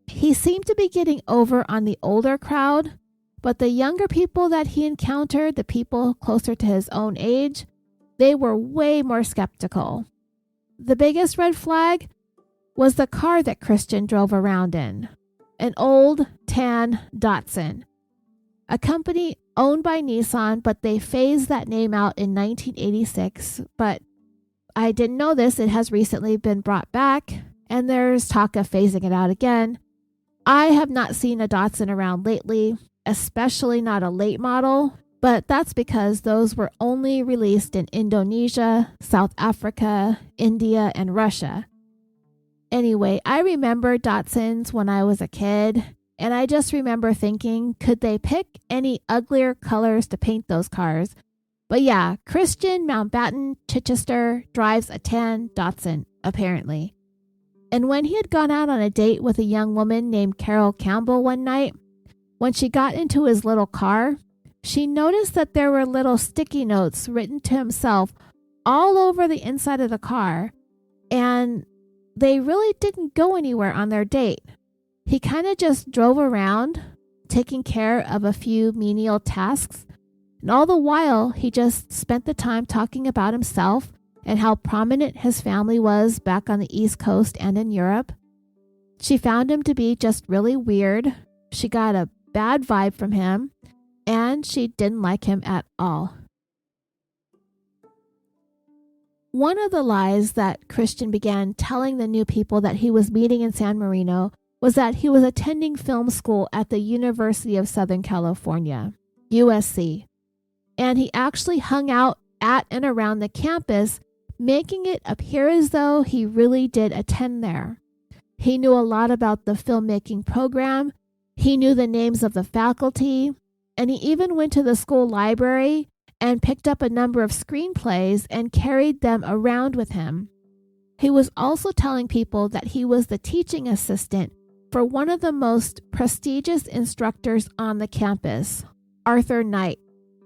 He seemed to be getting over on the older crowd, but the younger people that he encountered, the people closer to his own age, they were way more skeptical. The biggest red flag was the car that Christian drove around in, an old tan Datsun, a company owned by Nissan, but they phased that name out in 1986. But I didn't know this. It has recently been brought back, and there's talk of phasing it out again. I have not seen a Datsun around lately, especially not a late model, but that's because those were only released in Indonesia, South Africa, India, and Russia. Anyway, I remember Datsuns when I was a kid, and I just remember thinking, could they pick any uglier colors to paint those cars? But yeah, Christian Mountbatten Chichester drives a tan Datsun, apparently. And when he had gone out on a date with a young woman named Carol Campbell one night, when she got into his little car, she noticed that there were little sticky notes written to himself all over the inside of the car, and they really didn't go anywhere on their date. He kind of just drove around, taking care of a few menial tasks, and all the while he just spent the time talking about himself and how prominent his family was back on the East Coast and in Europe. She found him to be just really weird. She got a bad vibe from him, and she didn't like him at all. One of the lies that Christian began telling the new people that he was meeting in San Marino was that he was attending film school at the University of Southern California, USC, and he actually hung out at and around the campus, making it appear as though he really did attend there. He knew a lot about the filmmaking program, he knew the names of the faculty, and he even went to the school library and picked up a number of screenplays and carried them around with him. He was also telling people that he was the teaching assistant for one of the most prestigious instructors on the campus, Arthur Knight,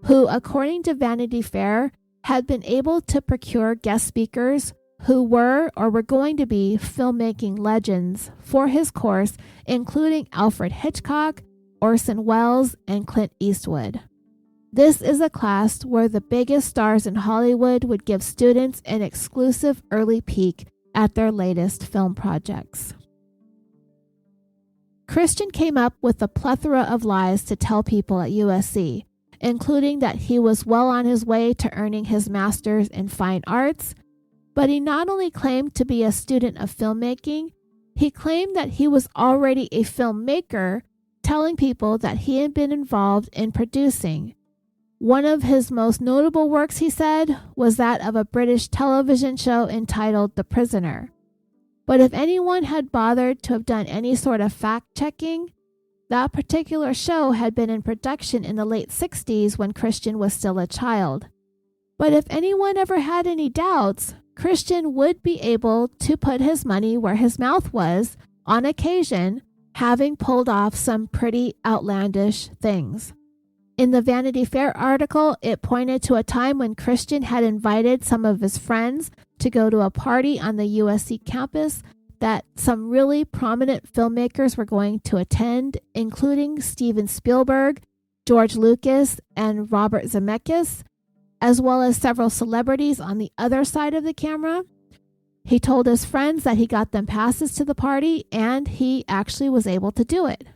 who, according to Vanity Fair, had been able to procure guest speakers who were or were going to be filmmaking legends for his course, including Alfred Hitchcock, Orson Welles, and Clint Eastwood. This is a class where the biggest stars in Hollywood would give students an exclusive early peek at their latest film projects. Christian came up with a plethora of lies to tell people at USC, including that he was well on his way to earning his master's in fine arts, but he not only claimed to be a student of filmmaking, he claimed that he was already a filmmaker, telling people that he had been involved in producing. One of his most notable works, he said, was that of a British television show entitled The Prisoner. But if anyone had bothered to have done any sort of fact-checking, that particular show had been in production in the late 60s when Christian was still a child. But if anyone ever had any doubts, Christian would be able to put his money where his mouth was on occasion, having pulled off some pretty outlandish things. In the Vanity Fair article, it pointed to a time when Christian had invited some of his friends to go to a party on the USC campus that some really prominent filmmakers were going to attend, including Steven Spielberg, George Lucas, and Robert Zemeckis, as well as several celebrities on the other side of the camera. He told his friends that he got them passes to the party, and he actually was able to do it.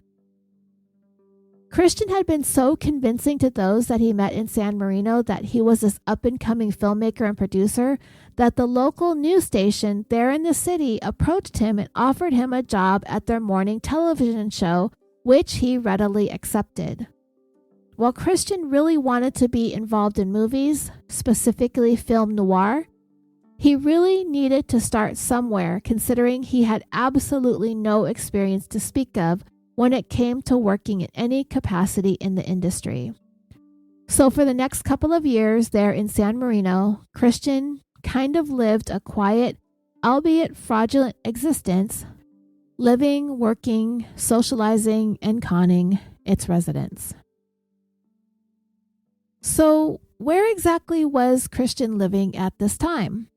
Christian had been so convincing to those that he met in San Marino that he was this up-and-coming filmmaker and producer that the local news station there in the city approached him and offered him a job at their morning television show, which he readily accepted. While Christian really wanted to be involved in movies, specifically film noir, he really needed to start somewhere, considering he had absolutely no experience to speak of when it came to working in any capacity in the industry. So for the next couple of years there in San Marino, Christian kind of lived a quiet, albeit fraudulent existence, living, working, socializing, and conning, its residents. So, where exactly was Christian living at this time?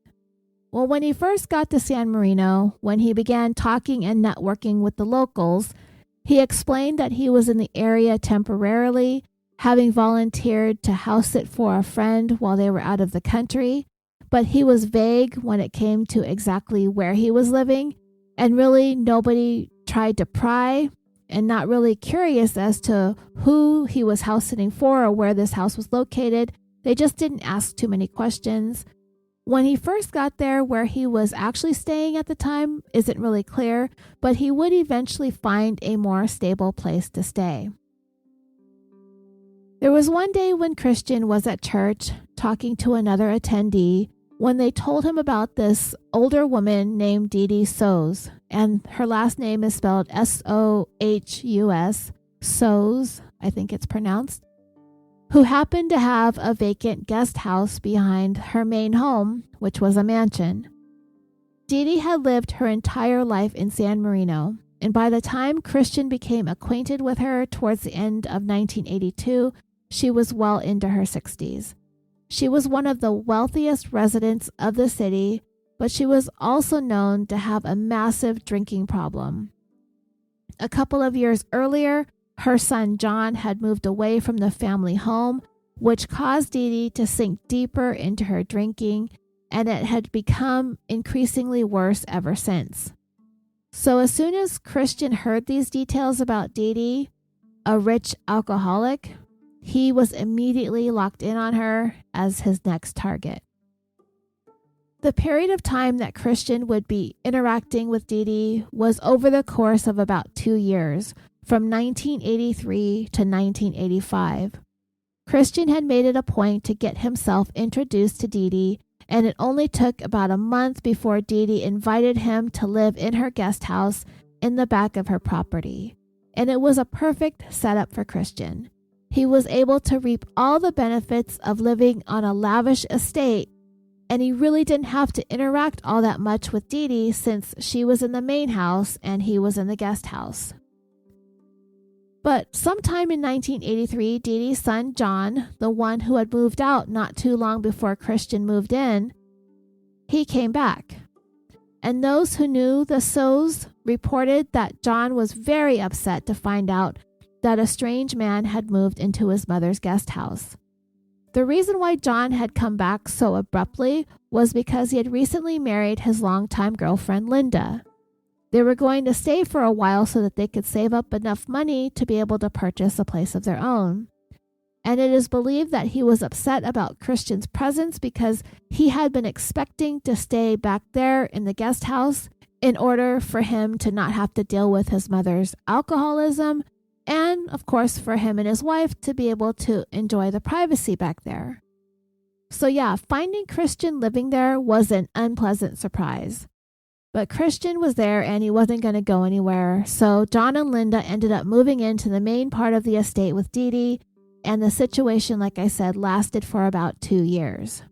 Well, when he first got to San Marino, when he began talking and networking with the locals, he explained that he was in the area temporarily, having volunteered to house sit for a friend while they were out of the country, but he was vague when it came to exactly where he was living, and really nobody tried to pry and not really curious as to who he was house sitting for or where this house was located. They just didn't ask too many questions. When he first got there, where he was actually staying at the time isn't really clear, but he would eventually find a more stable place to stay. There was one day when Christian was at church talking to another attendee when they told him about this older woman named Dee Soos, and her last name is spelled S-O-H-U-S, Soos, I think it's pronounced, who happened to have a vacant guest house behind her main home, which was a mansion. Dee had lived her entire life in San Marino, and by the time Christian became acquainted with her towards the end of 1982, she was well into her 60s. She was one of the wealthiest residents of the city, but she was also known to have a massive drinking problem. A couple of years earlier, her son John had moved away from the family home, which caused Dee to sink deeper into her drinking, and it had become increasingly worse ever since. So as soon as Christian heard these details about Dee, a rich alcoholic, he was immediately locked in on her as his next target. The period of time that Christian would be interacting with Dee was over the course of about 2 years, from 1983 to 1985. Christian had made it a point to get himself introduced to Dee, and it only took about a month before Dee invited him to live in her guest house in the back of her property. And it was a perfect setup for Christian. He was able to reap all the benefits of living on a lavish estate, and he really didn't have to interact all that much with Dee since she was in the main house and he was in the guest house. But sometime in 1983, Dee's son John, the one who had moved out not too long before Christian moved in, he came back. And those who knew the Soos reported that John was very upset to find out that a strange man had moved into his mother's guest house. The reason why John had come back so abruptly was because he had recently married his longtime girlfriend, Linda. They were going to stay for a while so that they could save up enough money to be able to purchase a place of their own. And it is believed that he was upset about Christian's presence because he had been expecting to stay back there in the guest house in order for him to not have to deal with his mother's alcoholism, and, of course, for him and his wife to be able to enjoy the privacy back there. So yeah, finding Christian living there was an unpleasant surprise. But Christian was there and he wasn't going to go anywhere, so John and Linda ended up moving into the main part of the estate with Dee, and the situation, like I said, lasted for about 2 years.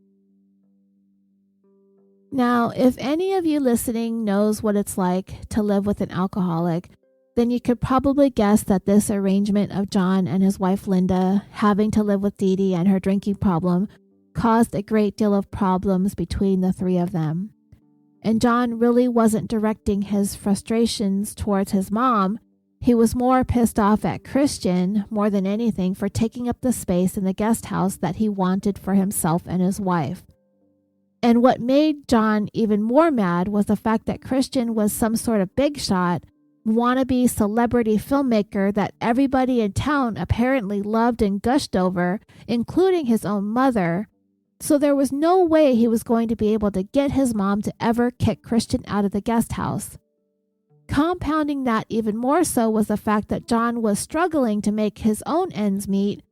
Now, if any of you listening knows what it's like to live with an alcoholic, then you could probably guess that this arrangement of John and his wife Linda having to live with Dee and her drinking problem caused a great deal of problems between the three of them. And John really wasn't directing his frustrations towards his mom. He was more pissed off at Christian more than anything for taking up the space in the guest house that he wanted for himself and his wife. And what made John even more mad was the fact that Christian was some sort of big shot, wannabe celebrity filmmaker that everybody in town apparently loved and gushed over, including his own mother. So there was no way he was going to be able to get his mom to ever kick Christian out of the guest house. Compounding that even more so was the fact that John was struggling to make his own ends meet.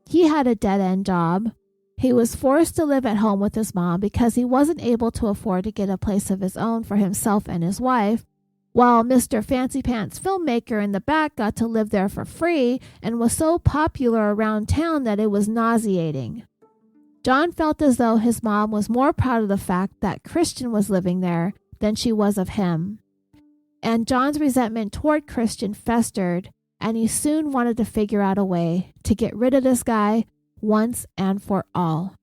He had a dead-end job. He was forced to live at home with his mom because he wasn't able to afford to get a place of his own for himself and his wife, while Mr. Fancy Pants filmmaker in the back got to live there for free and was so popular around town that it was nauseating. John felt as though his mom was more proud of the fact that Christian was living there than she was of him. And John's resentment toward Christian festered, and he soon wanted to figure out a way to get rid of this guy once and for all.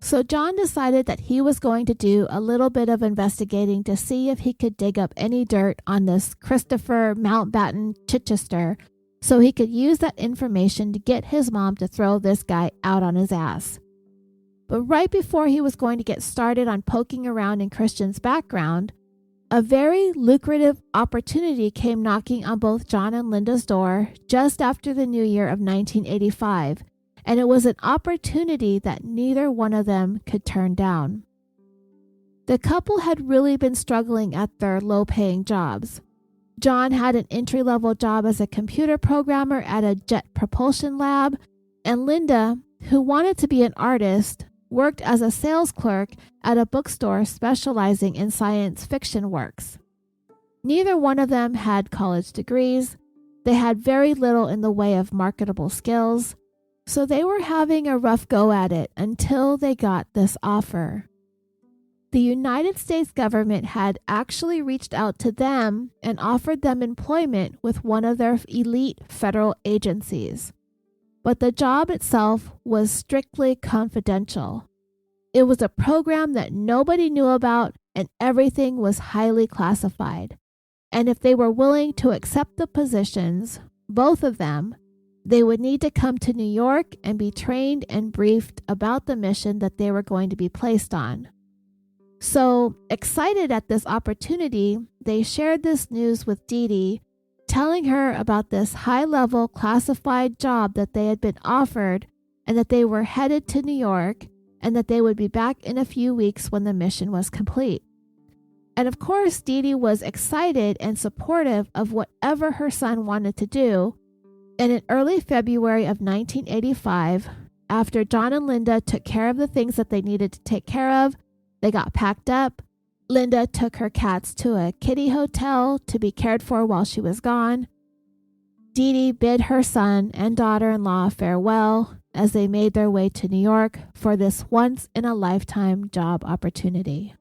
So John decided that he was going to do a little bit of investigating to see if he could dig up any dirt on this Christopher Mountbatten Chichester, so he could use that information to get his mom to throw this guy out on his ass. But right before he was going to get started on poking around in Christian's background, a very lucrative opportunity came knocking on both John and Linda's door just after the new year of 1985, and it was an opportunity that neither one of them could turn down. The couple had really been struggling at their low-paying jobs. John had an entry-level job as a computer programmer at a jet propulsion lab, and Linda, who wanted to be an artist, worked as a sales clerk at a bookstore specializing in science fiction works. Neither one of them had college degrees. They had very little in the way of marketable skills, so they were having a rough go at it until they got this offer. The United States government had actually reached out to them and offered them employment with one of their elite federal agencies. But the job itself was strictly confidential. It was a program that nobody knew about, and everything was highly classified. And if they were willing to accept the positions, both of them, they would need to come to New York and be trained and briefed about the mission that they were going to be placed on. So, excited at this opportunity, they shared this news with Dee Dee, telling her about this high-level classified job that they had been offered and that they were headed to New York and that they would be back in a few weeks when the mission was complete. And of course, Dee Dee was excited and supportive of whatever her son wanted to do. And in early February of 1985, after John and Linda took care of the things that they needed to take care of, they got packed up. Linda took her cats to a kitty hotel to be cared for while she was gone. Dee Dee bid her son and daughter-in-law farewell as they made their way to New York for this once-in-a-lifetime job opportunity.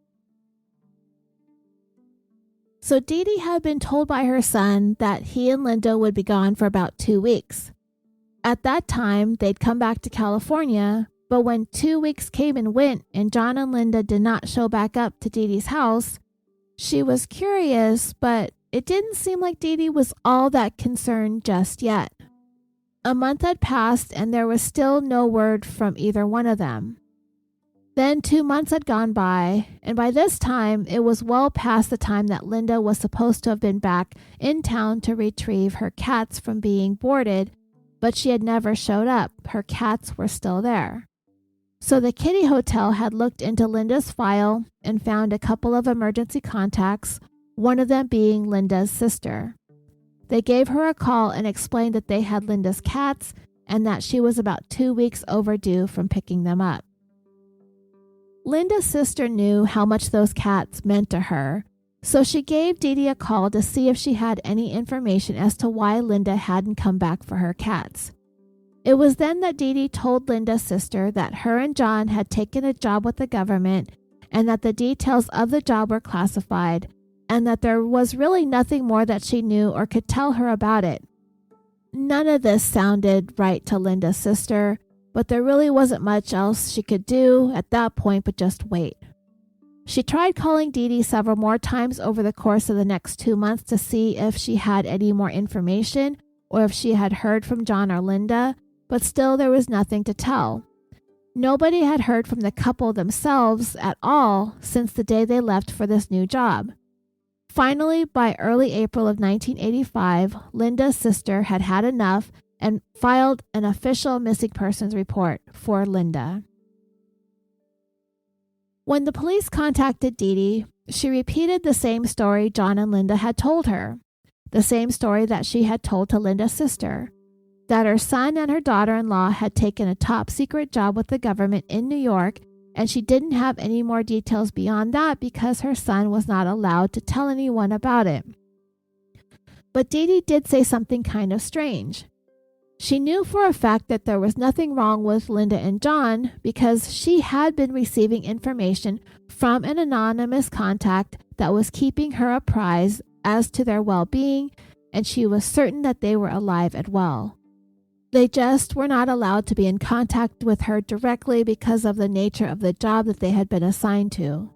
So Dee Dee had been told by her son that he and Linda would be gone for about 2 weeks. At that time, they'd come back to California, but when 2 weeks came and went and John and Linda did not show back up to Dee Dee's house, she was curious, but it didn't seem like Dee Dee was all that concerned just yet. A month had passed and there was still no word from either one of them. Then 2 months had gone by, and by this time, it was well past the time that Linda was supposed to have been back in town to retrieve her cats from being boarded, but she had never showed up. Her cats were still there. So the kitty hotel had looked into Linda's file and found a couple of emergency contacts, one of them being Linda's sister. They gave her a call and explained that they had Linda's cats and that she was about 2 weeks overdue from picking them up. Linda's sister knew how much those cats meant to her, so she gave Dee Dee a call to see if she had any information as to why Linda hadn't come back for her cats. It was then that Dee Dee told Linda's sister that her and John had taken a job with the government and that the details of the job were classified and that there was really nothing more that she knew or could tell her about it. None of this sounded right to Linda's sister, but there really wasn't much else she could do at that point but just wait. She tried calling Dee Dee several more times over the course of the next 2 months to see if she had any more information or if she had heard from John or Linda, but still there was nothing to tell. Nobody had heard from the couple themselves at all since the day they left for this new job. Finally, by early April of 1985, Linda's sister had had enough and filed an official missing persons report for Linda. When the police contacted Dee Dee, she repeated the same story John and Linda had told her, the same story that she had told to Linda's sister, that her son and her daughter-in-law had taken a top-secret job with the government in New York, and she didn't have any more details beyond that because her son was not allowed to tell anyone about it. But Dee Dee did say something kind of strange. She knew for a fact that there was nothing wrong with Linda and John because she had been receiving information from an anonymous contact that was keeping her apprised as to their well-being, and she was certain that they were alive and well. They just were not allowed to be in contact with her directly because of the nature of the job that they had been assigned to.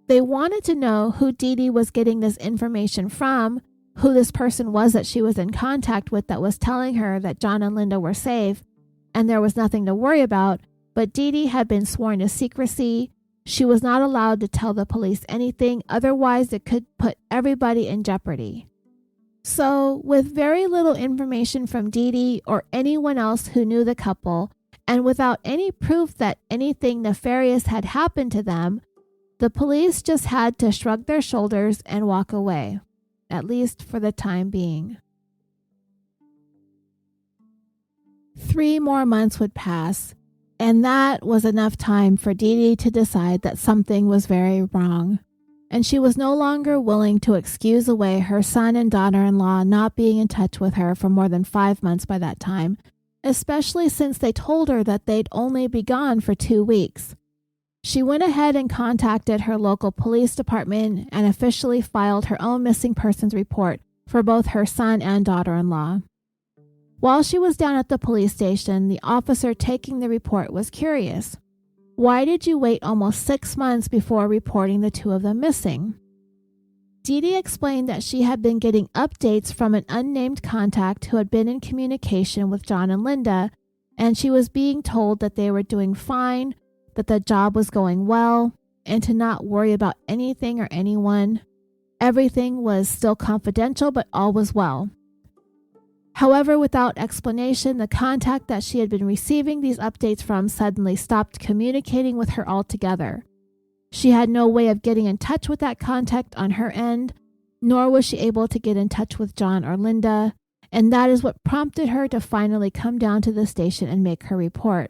They wanted to know who Dee Dee was getting this information from, who this person was that she was in contact with that was telling her that John and Linda were safe and there was nothing to worry about, but Dee Dee had been sworn to secrecy. She was not allowed to tell the police anything, otherwise it could put everybody in jeopardy. So, with very little information from Dee Dee or anyone else who knew the couple, and without any proof that anything nefarious had happened to them, the police just had to shrug their shoulders and walk away, at least for the time being. 3 more months would pass, and that was enough time for Dee Dee to decide that something was very wrong, and she was no longer willing to excuse away her son and daughter-in-law not being in touch with her for more than 5 months by that time, especially since they told her that they'd only be gone for 2 weeks. She went ahead and contacted her local police department and officially filed her own missing persons report for both her son and daughter-in-law. While she was down at the police station, the officer taking the report was curious. Why did you wait almost 6 months before reporting the 2 of them missing? Dee Dee explained that she had been getting updates from an unnamed contact who had been in communication with John and Linda, and she was being told that they were doing fine, that the job was going well, and to not worry about anything or anyone. Everything was still confidential, but all was well. However, without explanation, the contact that she had been receiving these updates from suddenly stopped communicating with her altogether. She had no way of getting in touch with that contact on her end, nor was she able to get in touch with John or Linda, and that is what prompted her to finally come down to the station and make her report.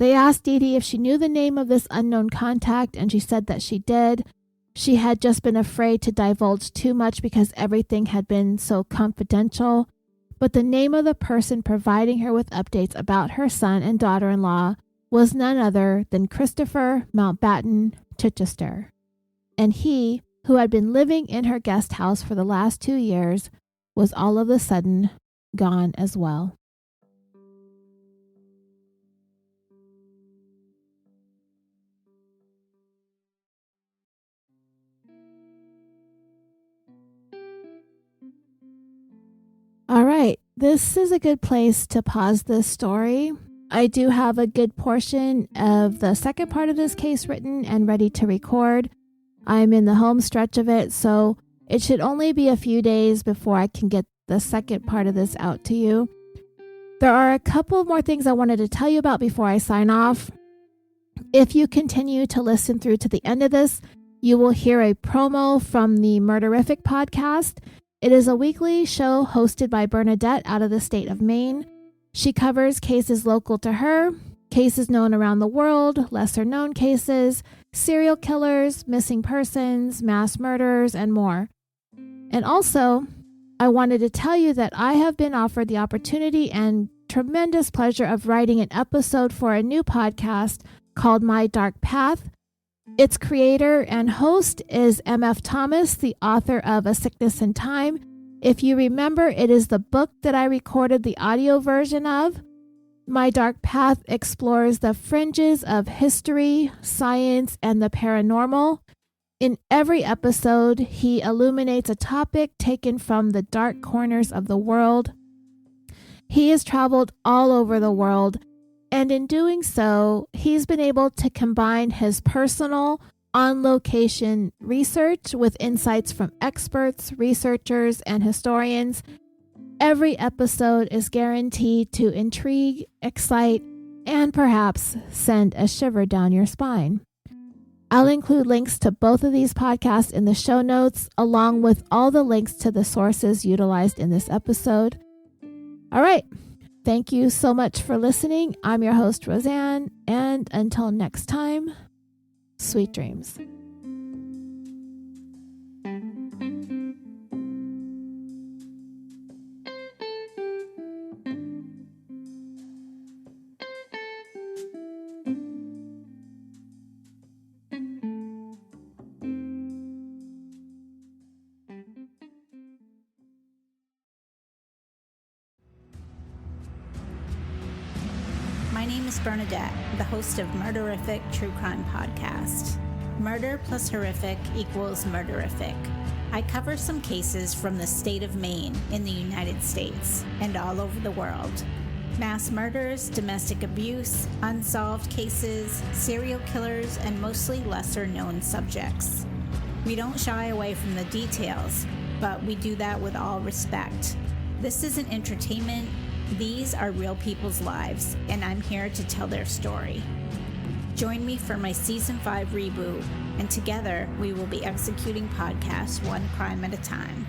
They asked Dee Dee if she knew the name of this unknown contact, and she said that she did. She had just been afraid to divulge too much because everything had been so confidential, but the name of the person providing her with updates about her son and daughter-in-law was none other than Christopher Mountbatten Chichester, and he, who had been living in her guest house for the last 2 years, was all of a sudden gone as well. All right, this is a good place to pause this story. I do have a good portion of the second part of this case written and ready to record. I'm in the home stretch of it, so it should only be a few days before I can get the second part of this out to you. There are a couple more things I wanted to tell you about before I sign off. If you continue to listen through to the end of this, you will hear a promo from the Murderific podcast. It is a weekly show hosted by Bernadette out of the state of Maine. She covers cases local to her, cases known around the world, lesser known cases, serial killers, missing persons, mass murders, and more. And also, I wanted to tell you that I have been offered the opportunity and tremendous pleasure of writing an episode for a new podcast called My Dark Path. Its creator and host is M.F. Thomas, the author of A Sickness in Time. If you remember, it is the book that I recorded the audio version of. My Dark Path explores the fringes of history, science, and the paranormal. In every episode, he illuminates a topic taken from the dark corners of the world. He has traveled all over the world, and in doing so, he's been able to combine his personal, on-location research with insights from experts, researchers, and historians. Every episode is guaranteed to intrigue, excite, and perhaps send a shiver down your spine. I'll include links to both of these podcasts in the show notes, along with all the links to the sources utilized in this episode. All right. Thank you so much for listening. I'm your host, Roseanne, and until next time, sweet dreams. My name is Bernadette, the host of Murderific True Crime Podcast. Murder plus horrific equals murderific. I cover some cases from the state of Maine in the United States and all over the world. Mass murders, domestic abuse, unsolved cases, serial killers, and mostly lesser-known subjects. We don't shy away from the details, but we do that with all respect. This isn't entertainment. These are real people's lives, and I'm here to tell their story. Join me for my Season 5 reboot, and together we will be executing podcasts one crime at a time.